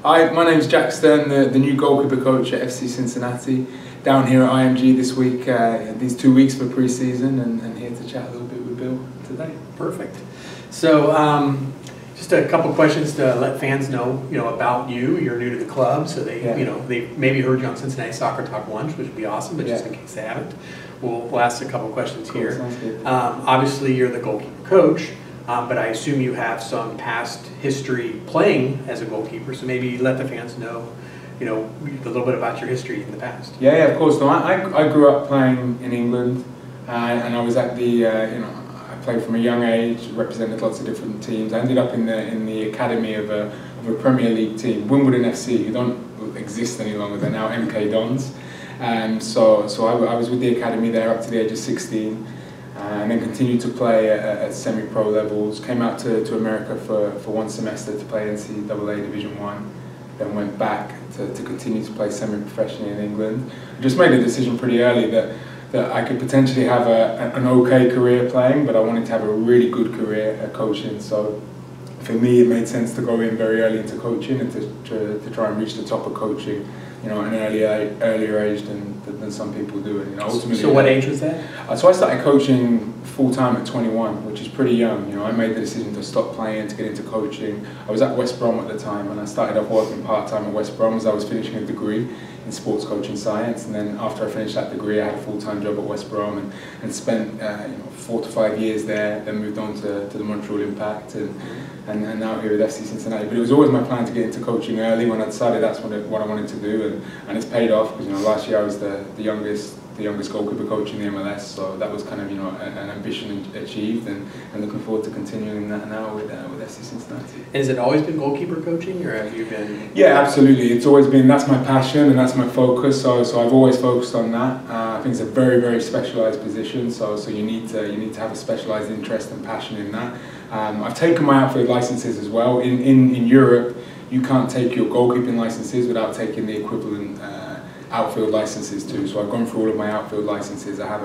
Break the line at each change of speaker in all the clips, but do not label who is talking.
Hi, my name's Jack Stern, the new goalkeeper coach at FC Cincinnati. Down here at IMG this week, these 2 weeks for pre-season, and here to chat a little bit with Bill today.
Perfect. So, just a couple questions to let fans know, about you. You're new to the club, so they, they maybe heard you on Cincinnati Soccer Talk Lunch, which would be awesome. But just in case they haven't, we'll ask a couple questions here.
Sounds good.
Obviously, you're the goalkeeper coach. But I assume you have some past history playing as a goalkeeper, so maybe let the fans know, a little bit about your history in the past.
Yeah, of course. No, I grew up playing in England, and I was at the, I played from a young age, represented lots of different teams. I ended up in the academy of a Premier League team, Wimbledon FC, who don't exist any longer. They're now MK Dons. So I was with the academy there up to the age of 16. And then continued to play at semi-pro levels. Came out to America for 1 semester to play NCAA Division 1. Then went back to continue to play semi-professionally in England. I just made a decision pretty early that I could potentially have an okay career playing, but I wanted to have a really good career at coaching. So for me, it made sense to go in very early into coaching and to try and reach the top of coaching, at an earlier age than some people do. And ultimately.
So what age was that?
So I started coaching full-time at 21, which is pretty young. I made the decision to stop playing, to get into coaching. I was at West Brom at the time, and I started off working part-time at West Brom as I was finishing a degree in sports coaching science. And then after I finished that degree, I had a full-time job at West Brom and spent 4 to 5 years there. Then moved on to the Montreal Impact and now here at FC Cincinnati. But it was always my plan to get into coaching early. When I decided that's what I wanted to do, and it's paid off because last year I was the youngest goalkeeper coach in the MLS, so that was kind of an ambition achieved, and looking forward to continuing that now with FC Cincinnati.
And has it always been goalkeeper coaching, or have you been?
Yeah, absolutely. It's always been, that's my passion and that's my focus. So I've always focused on that. I think it's a very, very specialised position. So you need to have a specialised interest and passion in that. I've taken my outfield licenses as well. In Europe, you can't take your goalkeeping licenses without taking the equivalent outfield licenses too. So I've gone through all of my outfield licenses. I have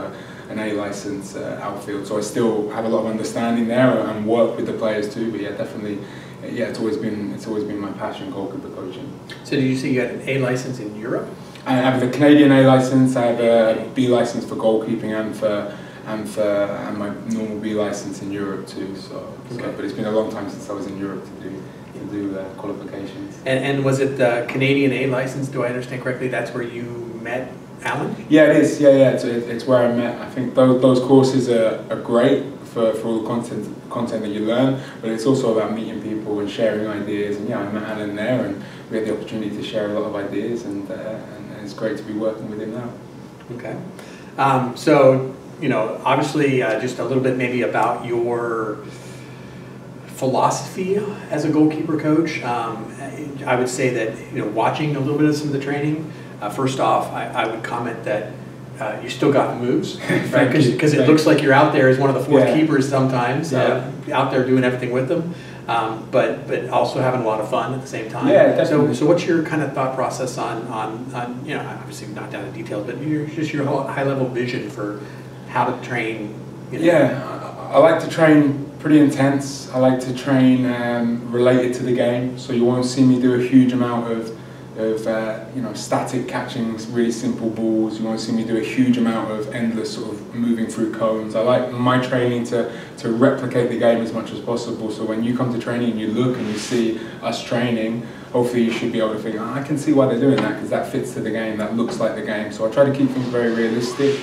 an A license outfield, so I still have a lot of understanding there and work with the players too. But yeah, definitely, it's always been my passion, goalkeeper coaching.
So did you say you had an A license in Europe?
I have the Canadian A license. I have a B license for goalkeeping and my normal B license in Europe too. So but it's been a long time since I was in Europe to do qualifications.
And was it the Canadian A license, do I understand correctly, that's where you met Alan?
Yeah, it is. Yeah. It's where I met. I think those courses are great for all the content that you learn, but it's also about meeting people and sharing ideas. And I met Alan there, and we had the opportunity to share a lot of ideas, and it's great to be working with him now.
Okay. So, obviously, just a little bit maybe about your philosophy as a goalkeeper coach. I would say that watching a little bit of some of the training, first off, I would comment that you still got the moves, right? Because it looks like you're out there as one of the fourth keepers sometimes, out there doing everything with them, but also having a lot of fun at the same time.
Yeah, definitely.
So what's your kind of thought process on obviously not down to details, but just your whole high level vision for how to train?
Yeah, I like to train pretty intense. I like to train related to the game, so you won't see me do a huge amount of static catching really simple balls. You won't see me do a huge amount of endless sort of moving through cones. I like my training to replicate the game as much as possible, so when you come to training and you look and you see us training, hopefully you should be able to think, I can see why they're doing that, because that fits to the game, that looks like the game. So I try to keep things very realistic.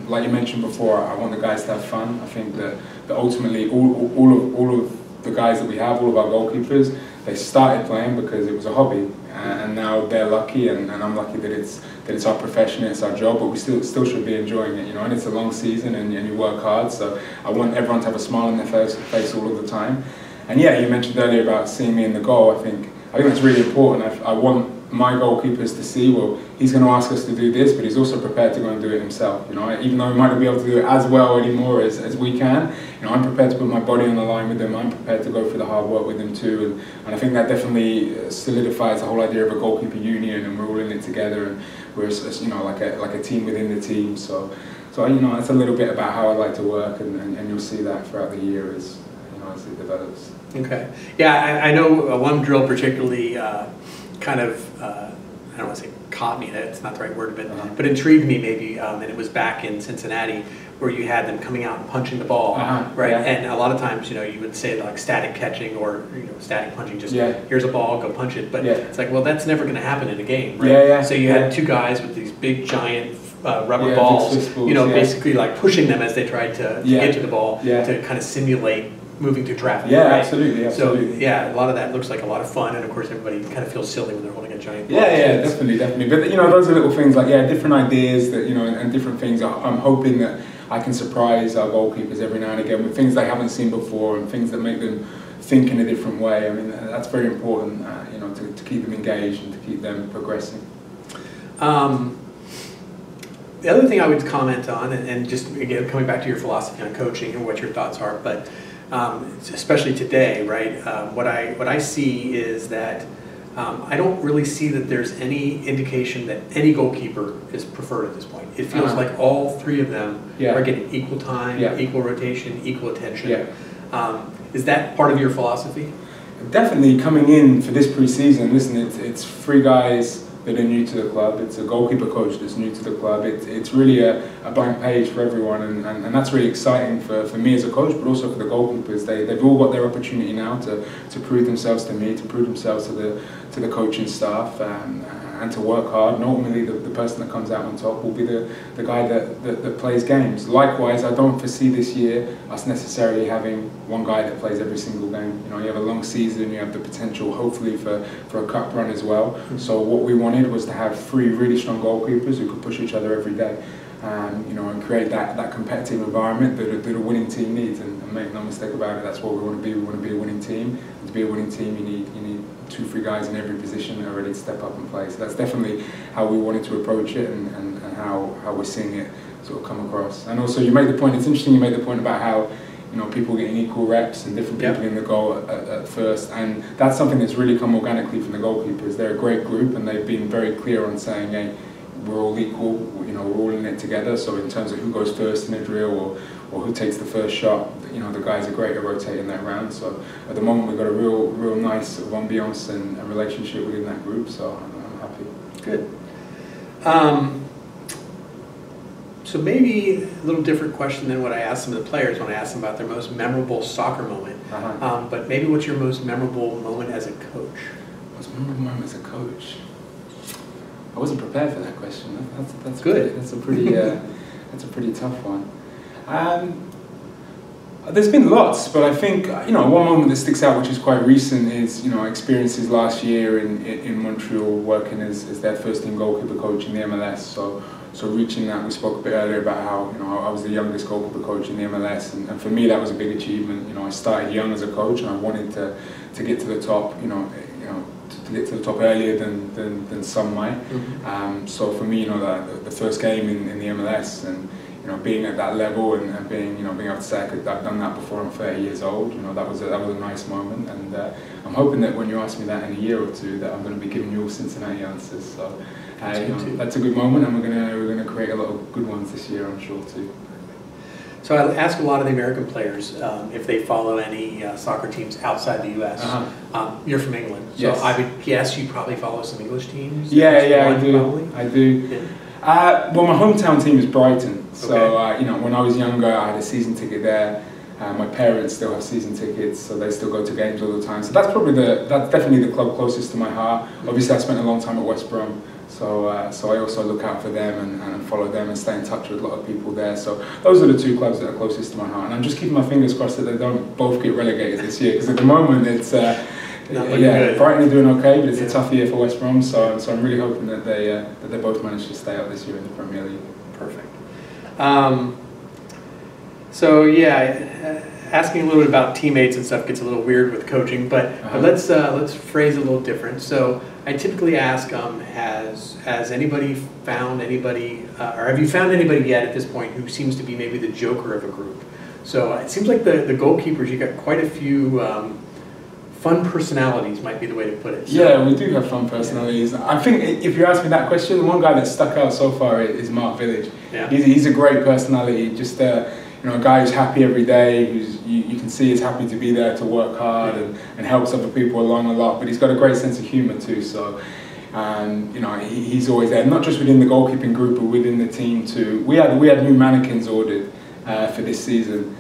Like you mentioned before, I want the guys to have fun. I think that ultimately all of the guys that we have, all of our goalkeepers, they started playing because it was a hobby, and now they're lucky, and I'm lucky that it's our profession, it's our job, but we still should be enjoying it, and it's a long season, and you work hard. So I want everyone to have a smile on their face all of the time. And yeah, you mentioned earlier about seeing me in the goal. I think that's really important. I want my goalkeepers to see, well, he's going to ask us to do this, but he's also prepared to go and do it himself. Even though he might not be able to do it as well anymore as we can, I'm prepared to put my body on the line with them. I'm prepared to go through the hard work with them too, and I think that definitely solidifies the whole idea of a goalkeeper union, and we're all in it together, and we're like a team within the team. So that's a little bit about how I like to work, and you'll see that throughout the year as as it develops.
Okay. Yeah, I know one drill particularly kind of, I don't want to say caught me, that's not the right word, but intrigued me maybe, and it was back in Cincinnati where you had them coming out and punching the ball, right? Yeah. And a lot of times, you know, you would say like static catching or, you know, static punching, just here's a ball, go punch it. But it's like, well, that's never going to happen in a game, right? So you had two guys with these big giant rubber balls, you know, basically like pushing them as they tried to get to the ball to kind of simulate moving through traffic.
Yeah,
right?
absolutely.
So yeah, a lot of that looks like a lot of fun, and of course everybody kind of feels silly when they're holding a giant ball.
Yeah, definitely. But you know, those are little things like different ideas that, you know, and different things. I'm hoping that I can surprise our goalkeepers every now and again with things they haven't seen before and things that make them think in a different way. I mean, that's very important, you know, to keep them engaged and to keep them progressing.
The other thing I would comment on, and just again coming back to your philosophy on coaching and what your thoughts are, but especially today, right? What I see is that I don't really see that there's any indication that any goalkeeper is preferred at this point. It feels like all three of them are getting equal time, equal rotation, equal attention. Is that part of your philosophy?
Definitely. Coming in for this pre-season, listen, it's three guys that are new to the club. It's a goalkeeper coach that's new to the club. It's really a blank page for everyone, and that's really exciting for me as a coach, but also for the goalkeepers. They've all got their opportunity now to prove themselves to me, to prove themselves to the coaching staff, and to work hard. And ultimately, the person that comes out on top will be the guy that plays games. Likewise, I don't foresee this year us necessarily having one guy that plays every single game. You know, you have a long season, you have the potential, hopefully, for a cup run as well. So what we wanted was to have three really strong goalkeepers who could push each other every day, you know, and create that competitive environment that a winning team needs. And make no mistake about it, that's what we want to be. We want to be a winning team. And to be a winning team, you need 2-3 guys in every position that are ready to step up and play. So that's definitely how we wanted to approach it, and how we're seeing it sort of come across. And also, you made the point. It's interesting you made the point about how, you know, people getting equal reps and different people in the goal at first, and that's something that's really come organically from the goalkeepers. They're a great group, and they've been very clear on saying, hey, we're all equal, you know, we're all in it together. So in terms of who goes first in a drill or who takes the first shot, you know, the guys are great at rotating that round. So at the moment we've got a real nice sort of ambiance and relationship within that group. So I'm happy.
Good. So maybe a little different question than what I asked some of the players when I asked them about their most memorable soccer moment. But maybe what's your most memorable moment as a coach?
Most memorable moment as a coach? I wasn't prepared for that question. That's
good.
That's a pretty tough one. There's been lots, but I think, you know, one moment that sticks out, which is quite recent, is, you know, experiences last year in Montreal working as their first team goalkeeper coach in the MLS. So reaching that, we spoke a bit earlier about how, you know, I was the youngest goalkeeper coach in the MLS, and for me that was a big achievement. You know, I started young as a coach, and I wanted to get to the top. To get to the top earlier than some might. So for me, you know, the first game in the MLS, and, you know, being at that level and being, you know, being able to say I've done that before I'm 30 years old, you know, that was a nice moment, and I'm hoping that when you ask me that in a year or two, that I'm going to be giving you all Cincinnati answers. So that's a good moment, and we're gonna create a lot of good ones this year, I'm sure too.
So I ask a lot of the American players if they follow any soccer teams outside the U.S. You're from England, so I would guess you probably follow some English teams.
I do. Well, my hometown team is Brighton, so you know, when I was younger, I had a season ticket there. My parents still have season tickets, so they still go to games all the time. So that's definitely the club closest to my heart. Obviously, I spent a long time at West Brom. So I also look out for them and follow them and stay in touch with a lot of people there. So those are the two clubs that are closest to my heart. And I'm just keeping my fingers crossed that they don't both get relegated this year, because at the moment it's Brighton are doing okay, but it's a tough year for West Brom. So I'm really hoping that they both manage to stay up this year in the Premier League.
Perfect. Asking a little bit about teammates and stuff gets a little weird with coaching, but let's phrase it a little different. So I typically ask, has anybody found anybody, or have you found anybody yet at this point who seems to be maybe the joker of a group? So it seems like the goalkeepers, you got quite a few fun personalities, might be the way to put it. So,
yeah, we do have fun personalities. I think if you ask me that question, the one guy that stuck out so far is Mark Village.
Yeah.
He's a great personality, just you know, a guy who's happy every day, who's you you can see he's happy to be there to work hard and helps other people along a lot. But he's got a great sense of humour too. So you know, he's always there, not just within the goalkeeping group, but within the team too. We had new mannequins ordered for this season.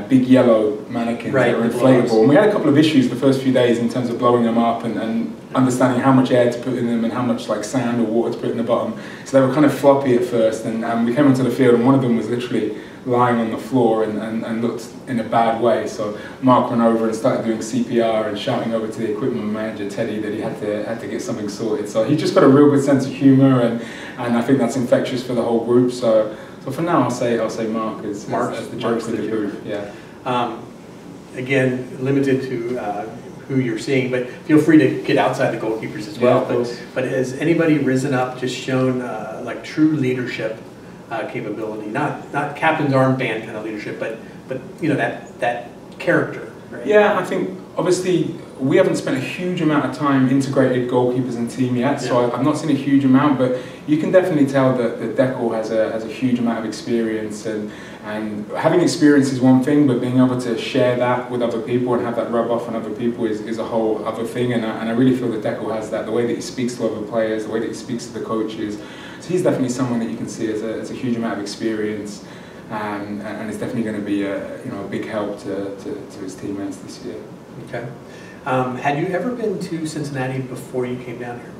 Big yellow mannequins that were inflatable, and we had a couple of issues the first few days in terms of blowing them up and understanding how much air to put in them and how much like sand or water to put in the bottom. So they were kind of floppy at first, and we came onto the field and one of them was literally lying on the floor and looked in a bad way. So Mark went over and started doing CPR and shouting over to the equipment manager Teddy that he had to get something sorted. So he's just got a real good sense of humour, and I think that's infectious for the whole group. So for now, I'll say Mark as the jokes of the group. Yeah.
Again, limited to who you're seeing, but feel free to get outside the goalkeepers as well. But has anybody risen up, just shown like true leadership capability? Not captain's armband kind of leadership, but you know, that character. Right?
Yeah, I think obviously we haven't spent a huge amount of time integrated goalkeepers and team yet, so I've not seen a huge amount, but you can definitely tell that Deckel has a huge amount of experience, and having experience is one thing, but being able to share that with other people and have that rub off on other people is a whole other thing, and I really feel that Deckel has that, the way that he speaks to other players, the way that he speaks to the coaches. So he's definitely someone that you can see as a huge amount of experience, and it's definitely going to be a big help to his teammates this year.
Okay. Had you ever been to Cincinnati before you came down here?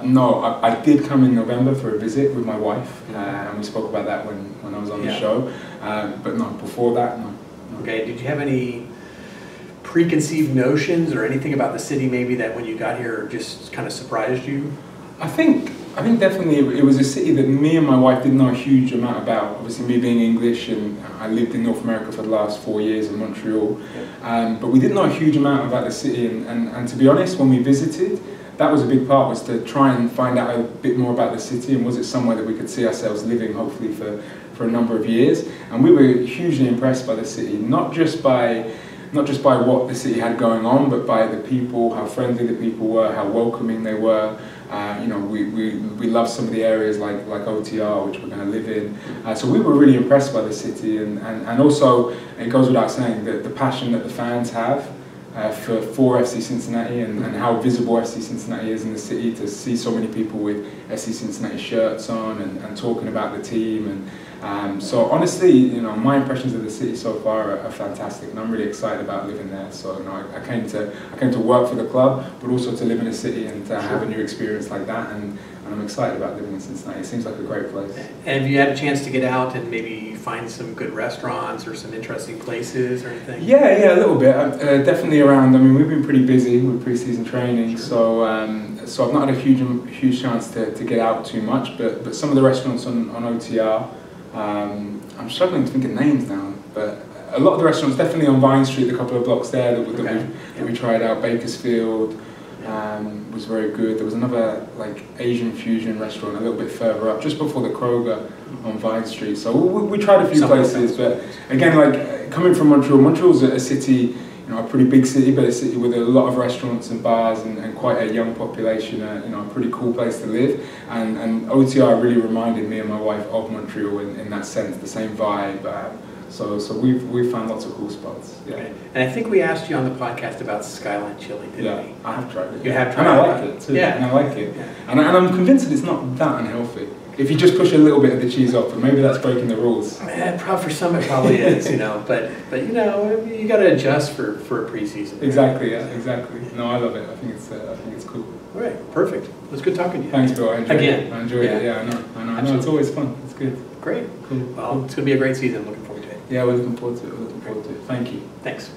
No, I did come in November for a visit with my wife, and we spoke about that when I was on the show, but no, before that, no.
Okay, did you have any preconceived notions or anything about the city maybe that when you got here just kind of surprised you?
I think definitely it was a city that me and my wife didn't know a huge amount about. Obviously me being English, and I lived in North America for the last 4 years in Montreal, but we didn't know a huge amount about the city, and to be honest, when we visited, that was a big part, was to try and find out a bit more about the city, and was it somewhere that we could see ourselves living hopefully for a number of years. And we were hugely impressed by the city, not just by what the city had going on, but by the people, how friendly the people were, how welcoming they were. You know, we love some of the areas like OTR, which we're going to live in. So we were really impressed by the city, and also it goes without saying that the passion that the fans have for FC Cincinnati, and how visible FC Cincinnati is in the city, to see so many people with FC Cincinnati shirts on and talking about the team. And so honestly, you know, my impressions of the city so far are fantastic, and I'm really excited about living there. So you know, I came to work for the club, but also to live in a city and to have a new experience like that. And I'm excited about living in Cincinnati. It seems like a great place.
And have you had a chance to get out and maybe find some good restaurants or some interesting places or anything?
Yeah, a little bit. Definitely around. I mean, we've been pretty busy with pre-season training, so I've not had a huge chance to get out too much. But some of the restaurants on OTR, I'm struggling to think of names now. But a lot of the restaurants, definitely on Vine Street, a couple of blocks there that we tried out. Bakersfield was very good. There was another like Asian fusion restaurant a little bit further up, just before the Kroger on Vine Street. So we tried a few places, but again, like coming from Montreal's a city, you know, a pretty big city, but a city with a lot of restaurants and bars and quite a young population. You know, a pretty cool place to live. And OTR really reminded me and my wife of Montreal in that sense, the same vibe. So we've found lots of cool spots. Yeah.
Okay. And I think we asked you on the podcast about Skyline Chili, didn't we?
I have tried it.
You have tried
it? And I
it?
like it too.
Yeah.
And I like it. Yeah. And I'm convinced that it's not that unhealthy. If you just push a little bit of the cheese off, but maybe that's breaking the rules.
For some it probably is, you know. But you know, you got to adjust for a preseason.
Exactly. Yeah. Exactly. No, I love it. I think it's cool.
All right. Perfect. It was good talking to you.
Thanks, Bill. I enjoyed it. I enjoyed it.
Yeah,
I know. It's always fun. It's good.
Great.
Cool.
Well, it's going to be a great season. Looking forward to it.
Yeah, we're looking forward to it. Thank you.
Thanks.